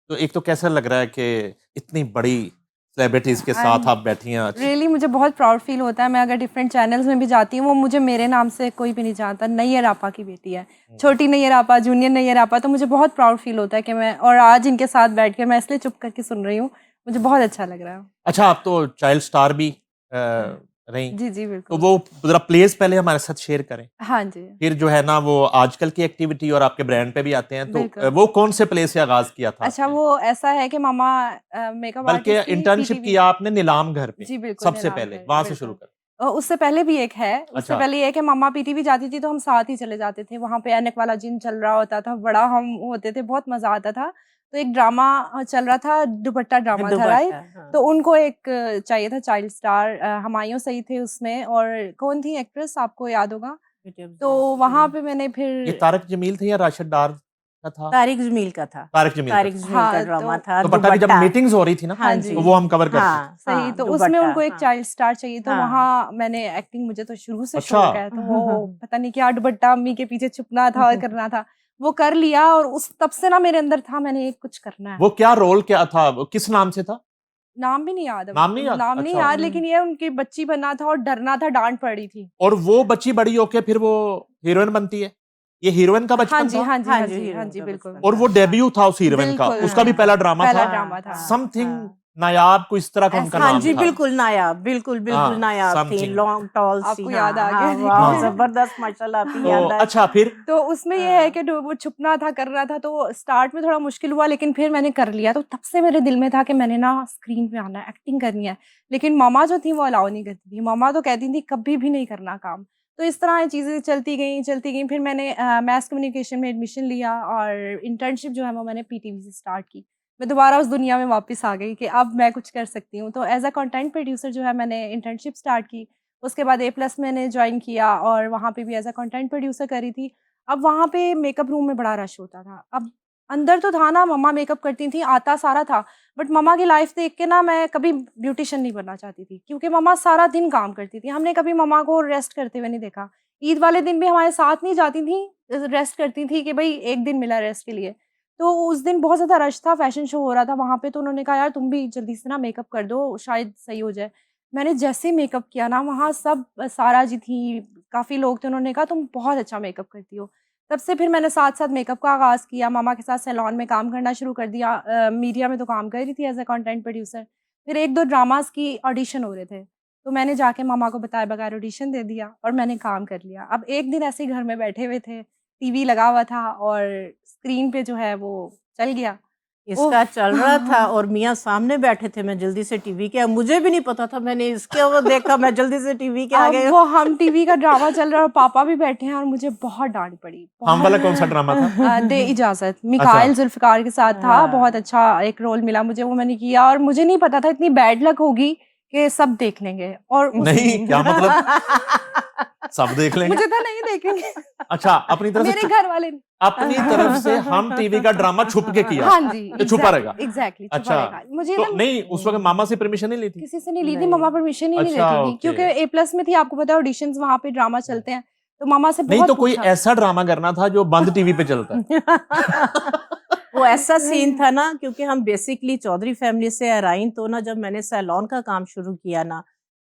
तो एक तो कैसा लग रहा है कि इतनी बड़ी सेलिब्रिटीज के साथ आप बैठी हैं आज? रियली मुझे बहुत प्राउड फील होता है। मैं अगर डिफरेंट चैनल्स में भी जाती हूँ, वो मुझे मेरे नाम से कोई भी नहीं जानता। नैयर आपा की बेटी है, छोटी नैयर आपा, जूनियर नैयर आपा। तो मुझे बहुत प्राउड फील होता है कि मैं, और आज इनके साथ बैठ कर मैं इसलिए चुप करके सुन रही हूँ, मुझे बहुत अच्छा लग रहा है। अच्छा, आप तो चाइल्ड स्टार भी रही, जी जी तो बिल्कुल। वो जरा प्लेस पहले हमारे साथ शेयर करें, हाँ जी फिर जो है ना वो आजकल की एक्टिविटी और आपके ब्रांड पे भी आते हैं। तो बिल्कुल। वो कौन से प्ले से आगाज किया था अच्छा, आपने? वो ऐसा है कि मामा मेकअप बल्कि आर्टिस्ट थी इंटर्नशिप पीटीवी। किया आपने नीलाम घर पे, जी बिल्कुल, सबसे नीलाम पहले घर, वहां से शुरू बिल्कुल। कर। उससे पहले भी एक है, उससे अच्छा। पहले ये है कि मम्मा पीटीवी जाती थी तो हम साथ ही चले जाते थे। वहाँ पे ऐनक वाला जिन चल रहा होता था, बड़ा हम होते थे, बहुत मज़ा आता था। तो एक ड्रामा चल रहा था, दुपट्टा ड्रामा था, राइट? हाँ। तो उनको एक चाहिए था चाइल्ड स्टार, हुमायूं सही थे उसमें, और कौन थी एक्ट्रेस आपको याद होगा? तो वहाँ पे मैंने ये फिर तारक जमील थे या राशिद डार का था? तारिक जमील का था। तारिक जमील तारिक का। जमील का हाँ, ड्रामा तो था, दुपट्टा की जब दुपट्टा। मीटिंग्स हो रही थी ना, हाँ तो जी, वो हम कवर करते थे। हाँ, सही। हाँ, तो उसमें दुपट्टा, उनको एक हाँ। चाइल्ड स्टार चाहिए, तो हाँ। वहाँ मैंने एक्टिंग, मुझे तो शुरू से अच्छा। शौक है, तो वो पता नहीं क्या दुपट्टा अम्मी के पीछे छुपना था और करना था, वो कर लिया। और उस तब से ना मेरे अंदर था, मैंने एक कुछ करना है। वो क्या रोल क्या था, वो किस नाम से था? नाम भी नहीं याद अब, नाम नहीं याद? नाम नहीं अच्छा। याद, लेकिन ये उनकी बच्ची बनना था और डरना था, डांट पड़ी थी। और वो बच्ची बड़ी होके फिर वो हीरोइन बनती है? ये हीरोइन का हाँ बचपन जी था? हाँ जी हाँ हाँ जी, जी हाँ हीरोइन जी का बिल्कुल। बचपन और वो था। डेब्यू था उस हीरोइन का, बिल्कुल, उसका भी पहला ड्रामा पहला था? ड्रामा था। समथिंग हाँ। नायाब, कोई इस तरह का उनका ऐसा- हाँ नाम जी, था। बिल्कुल नायाब, बिल्कुल बिल्कुल हाँ, नायाब थी, समथिंग। लॉन्ग टॉल सी। आपको हाँ याद आ हाँ, गया। वाह, हाँ। जबरदस्त, माशाल्लाह, आपकी तो याद है। अच्छा, फिर तो उसमें ये है कि वो छुपना था, करना था, तो स्टार्ट में थोड़ा मुश्किल हुआ, लेकिन फिर मैंने कर लिया। तो तब से मेरे दिल में था कि मैंने ना स्क्रीन पे आना है, एक्टिंग करनी है। लेकिन मामा जो थी वो अलाउ नहीं करती थी। मामा तो कहती थी कभी भी नहीं करना काम। तो इस तरह ये चीज़ें चलती गई चलती गई। फिर मैंने मैस कम्युनिकेशन में एडमिशन लिया, और इंटर्नशिप जो है वो मैंने पीटीवी से स्टार्ट की। मैं दोबारा उस दुनिया में वापस आ गई कि अब मैं कुछ कर सकती हूँ। तो एज अ कंटेंट प्रोड्यूसर जो है मैंने इंटर्नशिप स्टार्ट की। उसके बाद A+ मैंने ज्वाइन किया, और वहाँ पे भी एज अ कंटेंट प्रोड्यूसर करी थी। अब वहाँ पे मेकअप रूम में बड़ा रश होता था। अब अंदर तो था ना, मम्मा मेकअप करती थी, आता सारा था, बट मम्मा की लाइफ देख के ना मैं कभी ब्यूटिशियन नहीं बनना चाहती थी, क्योंकि मम्मा सारा दिन काम करती थी। हमने कभी मम्मा को रेस्ट करते हुए नहीं देखा। ईद वाले दिन भी हमारे साथ नहीं जाती थी, रेस्ट करती थी कि भाई एक दिन मिला रेस्ट के लिए। तो उस दिन बहुत ज़्यादा रश था, फैशन शो हो रहा था वहाँ पे, तो उन्होंने कहा यार तुम भी जल्दी से ना मेकअप कर दो, शायद सही हो जाए। मैंने जैसे ही मेकअप किया ना, वहाँ सब, सारा जी थी, काफ़ी लोग थे, उन्होंने कहा तुम बहुत अच्छा मेकअप करती हो। तब से फिर मैंने साथ-साथ मेकअप का आगाज़ किया, मामा के साथ सैलून में काम करना शुरू कर दिया। मीडिया में तो काम कर रही थी एज़ अ कंटेंट प्रोड्यूसर। फिर 1-2 ड्रामाज़ की ऑडिशन हो रहे थे, तो मैंने जाके मामा को बताए बगैर ऑडिशन दे दिया, और मैंने काम कर लिया। अब एक दिन ऐसे ही घर में बैठे हुए थे, टीवी लगा हुआ था, और स्क्रीन पे जो है वो चल गया। ओह! इसका चल रहा था और मियाँ सामने बैठे थे, मैं जल्दी से टीवी के, मुझे भी नहीं पता था, मैंने इसके वो देखा, मैं जल्दी से टीवी के अब आगे। वो हम टीवी का ड्रामा चल रहा है और पापा भी बैठे हैं, और मुझे बहुत डाँट पड़ी, हम बहुत। वाला कौन सा ड्रामा था? दे इजाज़त, अच्छा। मिकाइल ज़ुल्फ़िकार के साथ था, हाँ। बहुत अच्छा एक रोल मिला मुझे, वो मैंने किया, और मुझे नहीं पता था इतनी बैड लक होगी कि सब देख लेंगे, और उस नहीं, क्या मतलब? सब देख लेंगे? मुझे तो नहीं देखेंगे। अच्छा, अपनी तरफ मेरे से घर वाले अपनी तरफ से हम टीवी का ड्रामा छुप के किया हाँ जी, कि छुपा रहेगा। एग्ज़ैक्टली छुपा अच्छा, रहेगा। मुझे तो ना नहीं उस वक्त मामा से परमिशन नहीं ली थी? किसी से नहीं ली थी, नहीं। मम्मा परमिशन ही नहीं अच्छा, देती थी, ओके। क्योंकि A+ में थी, आपको पता है ऑडिशंस वहाँ पे ड्रामा चलते हैं, तो मामा से नहीं, बहुत तो कोई पूछा। ऐसा ड्रामा करना था जो बंद टीवी पे चलता है। वो ऐसा सीन था ना, क्योंकि हम बेसिकली चौधरी फैमिली से अराइन, तो ना जब मैंने सैलून का काम शुरू किया ना,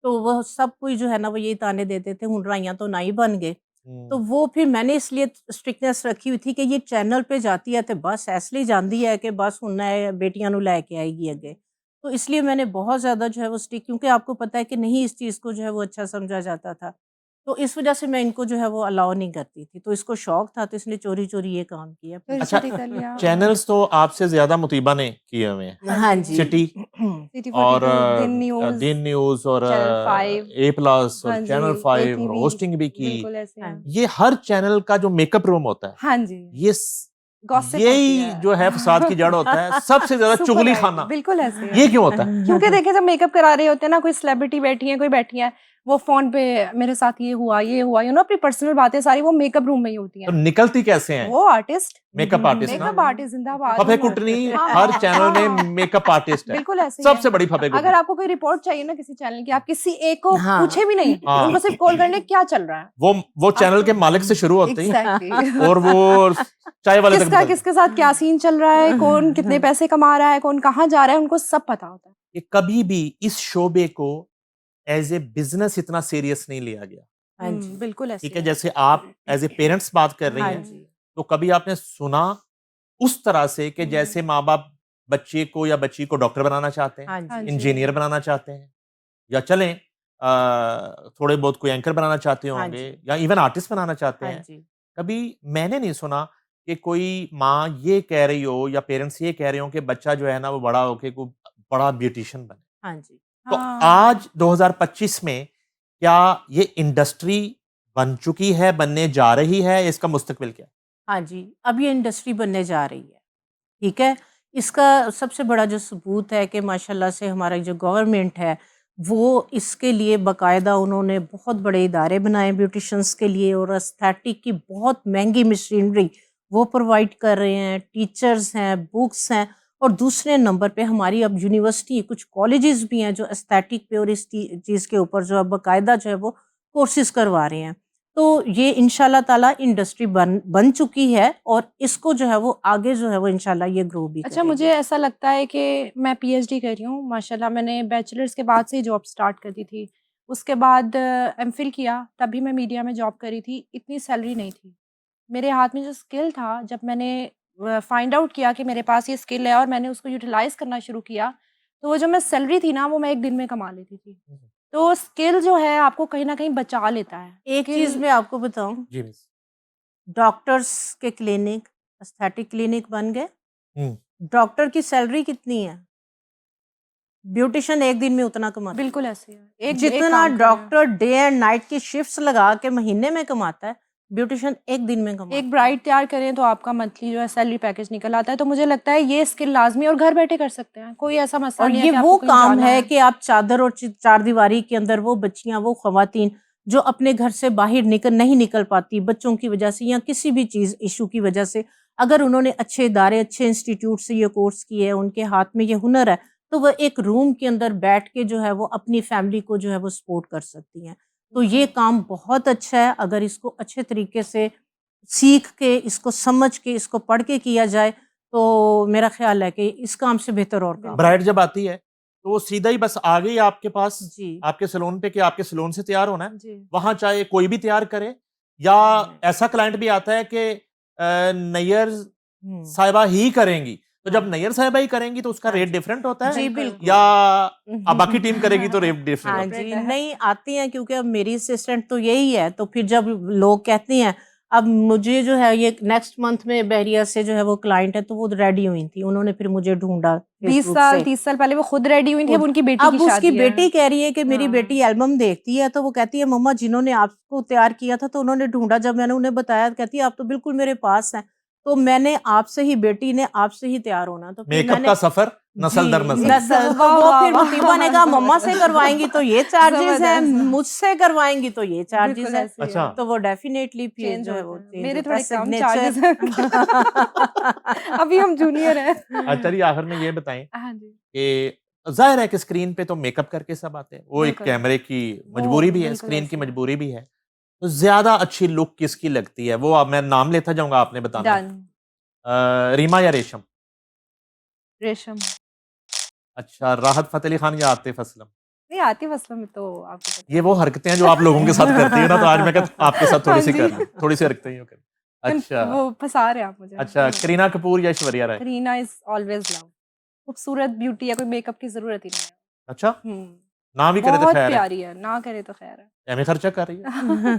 तो वो सब कोई जो है ना वो यही ताने देते थे, हुनराइयाँ तो ना ही बन गए। तो वो फिर मैंने इसलिए स्ट्रिक्टनेस रखी हुई थी कि ये चैनल पे जाती है तो बस इसलिए जानती है कि बस हुन बेटियां नु लैके आएगी अगे। तो इसलिए मैंने बहुत ज़्यादा जो है वो स्टिक, क्योंकि आपको पता है कि नहीं इस चीज़ को जो है वो अच्छा समझा जाता था। तो इस वजह से मैं इनको जो है वो अलाउ नहीं करती थी। तो इसको शौक था, तो इसने चोरी-चोरी ये काम किया। फिर अच्छा, चोरी कर लिया। चैनल्स तो आपसे ज्यादा मुतीबा ने किए हुए हैं। हाँ हाँ जी। जी। सिटी सिटी और 42, दिन न्यूज़, दिन न्यूज़ और चैनल 5, A+ और हाँ जी, चैनल 5 ATV, होस्टिंग भी की। बिल्कुल ऐसे हाँ हैं। जी। ये हर चैनल का जो मेकअप रूम होता है, हाँ जी, ये गॉसिप होती यही है। जो है फसाद की जड़ होता है, सबसे ज्यादा सुपर चुगली राइट, खाना। बिल्कुल ऐसे ये है। क्यों होता है? क्योंकि देखिए जब मेकअप करा रहे होते हैं ना, कोई सेलिब्रिटी बैठी है, कोई बैठी है, वो फोन पे मेरे साथ ये हुआ, अपनी पर्सनल बातें सारी वो मेकअप रूम में ही होती तो हैं। निकलती कैसे हैं? वो आर्टिस्ट, मेकअप आर्टिस्ट ना? मेकअप आर्टिस्ट जिंदाबाद। फफे कुटनी हाँ, हर चैनल में हाँ, मेकअप आर्टिस्ट है, बिल्कुल ऐसे ही है। सबसे बड़ी फफे अगर कुटनी। आपको कोई रिपोर्ट चाहिए ना किसी चैनल की, आप किसी एक को हाँ। पूछे भी नहीं, हाँ। उनको सिर्फ कॉल करने क्या चल रहा है। वो चैनल के मालिक से शुरू होते हैं एग्जैक्टली। और वो चाय वाले तक किसका बदलते हैं। किसके साथ क्या सीन चल रहा है, कौन कितने पैसे कमा रहा है, कौन कहाँ जा रहा है, उनको सब पता होता है। कि कभी भी इस शोबे को एज ए बिजनेस इतना सीरियस नहीं लिया गया। हाँ जी। बिल्कुल ऐसे ठीक है, ही जैसे आप एज ए पेरेंट्स बात कर रही हाँ हैं, जी। तो कभी आपने सुना उस तरह से कि जैसे माँ बाप बच्चे को या बच्ची को डॉक्टर बनाना चाहते हैं, हाँ हाँ जी। जी। इंजीनियर बनाना चाहते हैं, या चलें थोड़े बहुत कोई एंकर बनाना चाहते हाँ होंगे, जी। या इवन आर्टिस्ट बनाना चाहते हाँ हैं। जी। कभी मैंने नहीं सुना कि कोई माँ ये कह रही हो या पेरेंट्स ये कह रहे हो कि बच्चा जो है ना वो बड़ा होके कोई बड़ा ब्यूटिशियन बने। हाँ जी। तो हाँ। आज 2025 में क्या ये इंडस्ट्री बन चुकी है, बनने जा रही है, इसका मुस्तकबिल क्या है? हाँ जी, अब ये इंडस्ट्री बनने जा रही है, ठीक है? इसका सबसे बड़ा जो सबूत है कि माशाल्लाह से हमारा जो गवर्नमेंट है, वो इसके लिए बाकायदा उन्होंने बहुत बड़े इदारे बनाए ब्यूटिशियंस के लिए, और एस्थेटिक की बहुत महंगी मशीनरी वो प्रोवाइड कर रहे हैं, टीचर्स हैं, बुक्स हैं, और दूसरे नंबर पे हमारी अब यूनिवर्सिटी, कुछ कॉलेजेस भी हैं जो एस्थेटिक पे और इस चीज़ के ऊपर जो है बाकायदा जो है वो कोर्सेज़ करवा रहे हैं। तो ये इंशाल्लाह ताला इंडस्ट्री बन चुकी है, और इसको जो है वो आगे जो है वो इंशाल्लाह ये ग्रो भी अच्छा, मुझे करेगी। ऐसा लगता है कि मैं पीएचडी कर रही हूँ माशाल्लाह। मैंने बैचलर्स के बाद से ही जॉब स्टार्ट कर दी थी। उसके बाद एमफिल किया, तभी मैं मीडिया में जॉब करी थी। इतनी सैलरी नहीं थी। मेरे हाथ में जो स्किल था, जब मैंने फाइंड आउट किया कि मेरे पास ये स्किल है और मैंने उसको यूटिलाइज करना शुरू किया, तो वो जो मैं सैलरी थी ना, वो मैं एक दिन में कमा लेती थी। तो स्किल जो है आपको कहीं ना कहीं बचा लेता है। एक चीज़ स्किल मैं आपको बताऊं, जी मिस। डॉक्टर्स के क्लिनिक, एस्थेटिक क्लिनिक बन गए, हम्म। डॉक्टर की सैलरी कितनी है? ब्यूटिशियन एक दिन में उतना कमाता है। बिल्कुल ऐसे है। एक जितना काम कर रहे हैं। डॉक्टर डे एंड नाइट की शिफ्ट्स लगा के महीने में कमाता है, ब्यूटिशियन एक दिन में कमाता एक है। ब्राइड तैयार करें तो आपका मंथली जो है सैलरी पैकेज निकल आता है। तो मुझे लगता है ये स्किल लाजमी और घर बैठे कर सकते हैं। कोई ऐसा मसला और नहीं ये है कि वो आपको कहीं काम जाना है कि आप चादर और चार दीवारी के अंदर वो बच्चियां, वो खवातीन जो अपने घर से बाहर नहीं निकल पाती बच्चों की वजह से या किसी भी चीज़ इशू की वजह से, अगर उन्होंने अच्छे इदारे, अच्छे इंस्टीट्यूट से ये कोर्स किए है, उनके हाथ में ये हुनर है, तो वह एक रूम के अंदर बैठ के जो है वो अपनी फैमिली को जो है वो सपोर्ट कर सकती हैं। तो ये काम बहुत अच्छा है, अगर इसको अच्छे तरीके से सीख के, इसको समझ के, इसको पढ़ के किया जाए, तो मेरा ख्याल है कि इस काम से बेहतर और काम ब्राइड जब आती है तो वो सीधा ही बस आ गई आपके पास, जी। आपके सैलून पे, कि आपके सैलून से तैयार होना है, जी। वहां चाहे कोई भी तैयार करे, या ऐसा क्लाइंट भी आता है कि नैयर हम्म। साहिबा ही करेंगी, तो जब नैयर साहिबा ही करेंगी तो उसका हाँ रेट जी। डिफरेंट होता है, जी बिल्कुल। बिल्कुल। या अब बाकी टीम करेगी तो रेट डिफरेंट हाँ होता है? जी, है। नहीं आती हैं, क्योंकि अब मेरी असिस्टेंट तो यही है, तो फिर जब लोग कहती हैं, अब मुझे जो है ये नेक्स्ट मंथ में बहरिया से जो है वो क्लाइंट है, तो वो रेडी हुई थी, उन्होंने फिर मुझे ढूंढा 20 फेसबुक साल से। 30 साल पहले वो खुद रेडी हुई थी। अब खुद। उनकी बेटी अब की उसकी शादी है। बेटी कह रही है कि मेरी हाँ। बेटी एल्बम देखती है, तो वो कहती है मम्मा जिन्होंने आपको तैयार किया था तो उन्होंने ढूंढा, जब मैंने उन्हें बताया, कहती है आप तो बिल्कुल मेरे पास हैं, तो मैंने आपसे ही, बेटी ने आपसे ही तैयार होना, तो फिर मेकअप मैंने का सफर नस्ल दर नस्ल। नस्ल, तो वाह, वो वाह, फिर वाह। मुतीबा ने कहा मम्मा से करवाएंगी तो ये चार्जेस हैं, जबरदस्त। मुझसे करवाएंगी तो ये चार्जेस बिल्कुल है, ऐसे ही अच्छा। है। तो वो डेफिनेटली फिर चेंज जो है होता वो है। चेंज मेरे होता है, थोड़े कम सिग्नेचर। चार्जेस हैं। अभी हम जूनियर हैं। अच्छा, चलिए आखिर में ये बताएं हाँ जी। कि जाहिर है कि स्क्रीन पे तो मेकअप करके सब आते हैं, वो एक बिल्कुल। कैमरे की वो मजबूरी भी है, बिल्कुल स्क्रीन की ऐसे ही है। मजबूरी भी है, तो ज्यादा अच्छी लुक किसकी लगती है? वो अब मैं नाम लेता जाऊंगा, आपने बताना है। डन। रीमा या रेशम? रेशम। अच्छा, राहत फतेह अली खान या आतिफ असलम? नहीं, आतिफ असलम में तो आपको पता ये वो हरकतें हैं जो आप लोगों के साथ करती है ना, तो आज मैं कहता आपके साथ थोड़ी हाँ सी जी। कर लूं, थोड़ी सी हरकतें यूं कर। अच्छा वो फंसा रहे हैं आप मुझे। अच्छा, करीना कपूर या Aishwarya Rai? Kareena is always love. खूबसूरत ब्यूटी है, कोई मेकअप की जरूरत ही नहीं है। अच्छा, हम्म। ना भी करे तो बहुत खैर है, प्यारी है, ना करे तो खैर है। एम खर्चा कर रही है,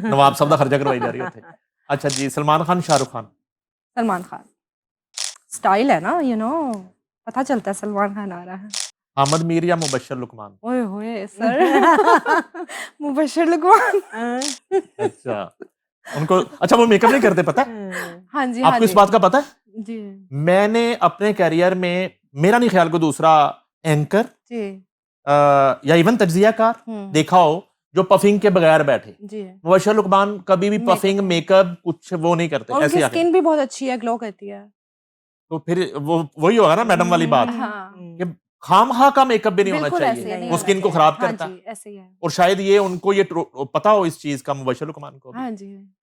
नवाब साहब का खर्चा करवाई जा रही होते। अच्छा जी, सलमान खान शाहरुख खान? सलमान खान। स्टाइल है ना, पता चलता है सलमान खान आ रहा है। अहमद मीर या मुबश्शिर लुकमान? ओए होए सर। मुबश्शिर लुकमान। अच्छा, उनको अच्छा वो मेकअप नहीं करते, पता है हाँ जी, हाँ आपको? इस जी। बात का पता है? जी। मैंने अपने करियर में, मेरा नहीं ख्याल को दूसरा एंकर जी। या इवन तज्जियाकार हम्म। देखा हो जो पफिंग के बगैर बैठे। जी मुबशर लुकमान कभी भी Makeup पफिंग मेकअप कुछ वो नहीं करते, और ऐसे उनकी आके। स्किन भी बहुत अच्छी है, ग्लो करती है। तो फिर वो वही होगा ना मैडम वाली बात हाँ कि खामखा का मेकअप भी नहीं होना बिल्कुल ऐसे चाहिए, नहीं वो होना स्किन को चाहिए। खराब हाँ करता है। जी ऐसे ही है। और शायद ये उनको ये पता हो इस चीज का मुबशर लुकमान को भी। हाँ जी